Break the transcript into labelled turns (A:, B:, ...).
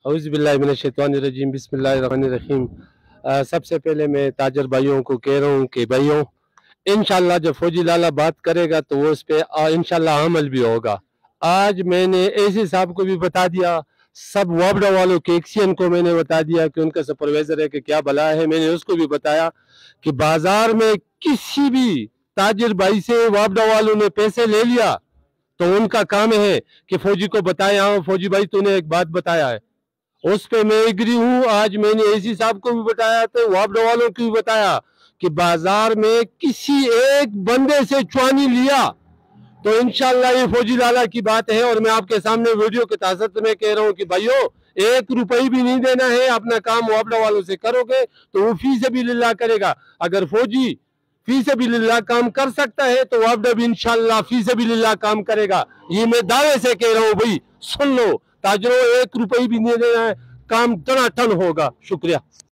A: औज़ुबिल्लाहिमिनश्शैतानिर्रजीम बिस्मिल्लाहिर्रहमानिर्रहीम। सबसे पहले मैं ताजर भाइयों को कह रहा हूँ कि भाइयों, इंशाल्लाह जब फौजी लाला बात करेगा तो वो उस पर इंशाल्लाह अमल भी होगा। आज मैंने एसी साहब को भी बता दिया, सब वापडा वालों के एक्सियन को मैंने बता दिया कि उनका सुपरवाइजर है कि क्या भला है। मैंने उसको भी बताया कि बाजार में किसी भी ताजिर भाई से वापडा वालों ने पैसे ले लिया तो उनका काम है कि फौजी को बताया, हाँ फौजी भाई तूने एक बात बताया है, उस पे मैं एग्री हूँ। आज मैंने एसी साहब को भी बताया तो वापडा वालों को भी बताया कि बाजार में किसी एक बंदे से चुआनी लिया तो इंशाल्लाह ये फौजी लाला की बात है। और मैं आपके सामने वीडियो के तासत में कह रहा हूँ कि भाइयों, 1 रुपये भी नहीं देना है। अपना काम वापडा वालों से करोगे तो वो फी से भी लिल्लाह करेगा। अगर फौजी फी से भी लिल्लाह काम कर सकता है तो वापडा भी इंशाल्लाह फी से भी लिल्लाह काम करेगा। ये मैं दावे से कह रहा हूँ भाई, सुन लो ताजरों, 1 रुपये भी नहीं देना है, काम टनाटन होगा। शुक्रिया।